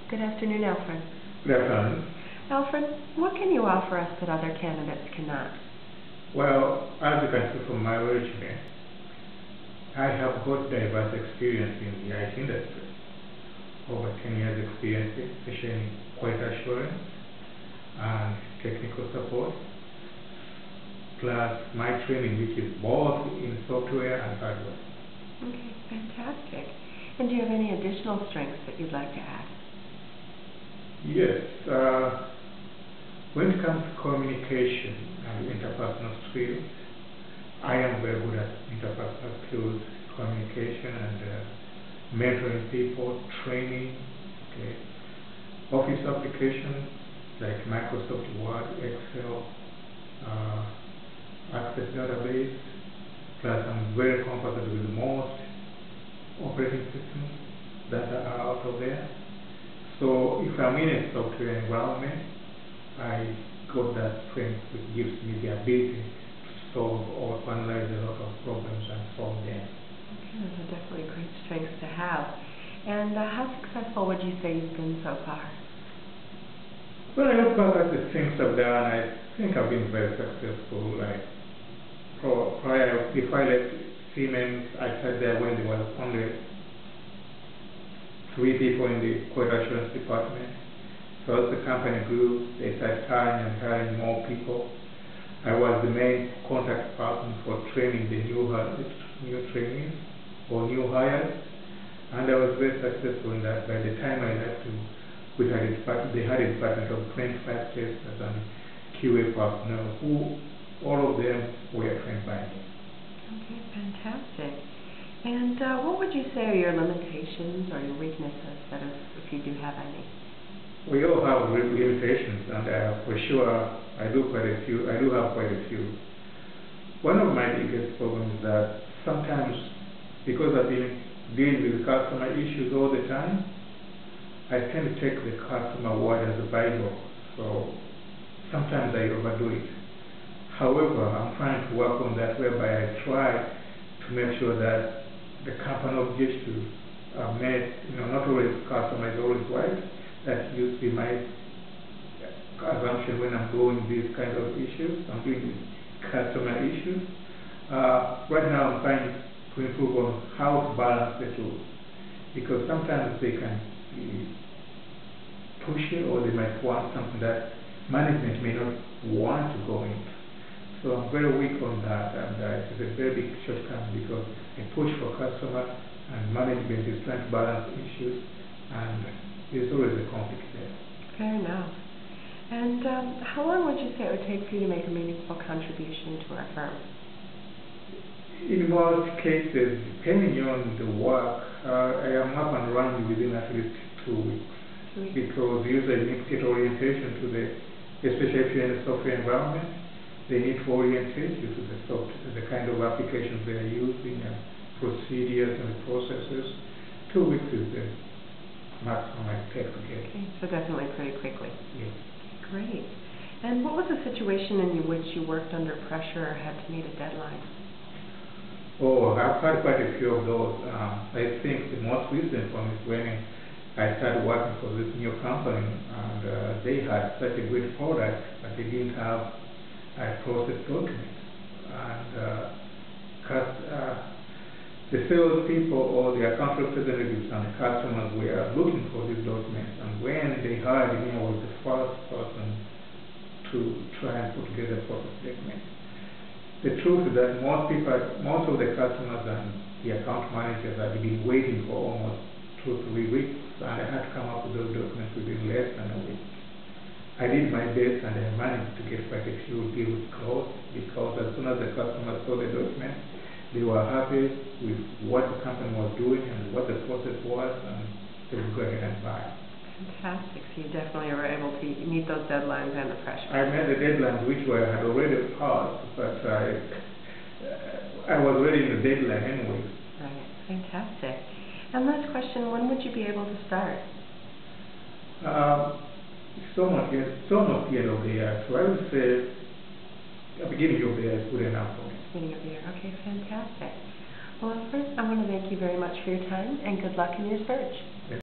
Good afternoon, Alfred. Good afternoon. Alfred, what can you offer us that other candidates cannot? Well, as you can see from my resume, I have got diverse experience in the IT industry. Over 10 years experience, especially in quality assurance and technical support, plus my training, which is both in software and hardware. Okay, fantastic. And do you have any additional strengths that you'd like to add? Yes. When it comes to communication and interpersonal skills, I am very good at interpersonal skills, communication and mentoring people, training, okay. Office applications like Microsoft Word, Excel, Access Database, plus I'm very comfortable with most operating systems that are out of there. So if I'm in a software environment, I got that strength which gives me the ability to solve or to analyze a lot of problems and solve them. Okay, those are definitely great strengths to have. And how successful would you say you've been so far? When I look back at the things I've done, I think I've been very successful. Like prior, before I left Siemens, I sat there when there was only 3 people in the quality assurance department. So as the company grew, they started hiring more people. I was the main contact person for training the new trainees or new hires, and I was very successful in that. By the time I left, they had a department of 25 testers and QA personnel, who all of them were trained by me. Okay, fantastic. And what would you say are your limitations or your weaknesses, if you do have any? We all have limitations, and for sure I do have quite a few. One of my biggest problems is that sometimes, because I've been dealing with customer issues all the time, I tend to take the customer word as a Bible. So sometimes I overdo it. However, I'm trying to work on that, whereby I try to make sure that the company objectives are met. Not always the customer is always right. That used to be my assumption when I'm doing these kind of issues. I'm doing customer issues. Right now I'm trying to improve on how to balance the two, because sometimes they can be pushy, or they might want something that management may not want to go into. So I'm very weak on that, and it's a very big shortcoming, because I push for customer and management is trying to balance issues, and there's always a conflict there. Fair enough. And how long would you say it would take for you to make a meaningful contribution to our firm? In most cases, depending on the work, I am up and running within at least 2 weeks. 2 weeks. Because usually need to get orientation to especially if you're in a software environment, they need to orientate you to the kind of applications they are using and procedures and processes. 2 weeks is the maximum I take to get. Okay, so definitely pretty quickly. Yes. Great. And what was the situation in which you worked under pressure or had to meet a deadline? Oh, I've had quite a few of those. I think the most recent one is when I started working for this new company, and they had such a great product, but they didn't have a process document. And the salespeople or the account representatives and the customers were looking for these documents, and when they hired me, I was the first person to try and put together a process document. The truth is that most of the customers and the account managers had been waiting for almost 2 or 3 weeks, and I had to come up with those documents within less than a week. I did my best, and I managed to get quite a few deals closed, because as soon as the customers saw the document, they were happy with what the company was doing and what the process was, and they would go ahead and buy. Fantastic. So you definitely were able to meet those deadlines and the pressure. I met the deadlines which had already passed, but I was ready in the deadline anyway. Right. Fantastic. And last question, when would you be able to start? It's almost the end of the year, so I would say the beginning of the year is good enough for me. Beginning of the year. Okay, fantastic. Well, first, I want to thank you very much for your time, and good luck in your search.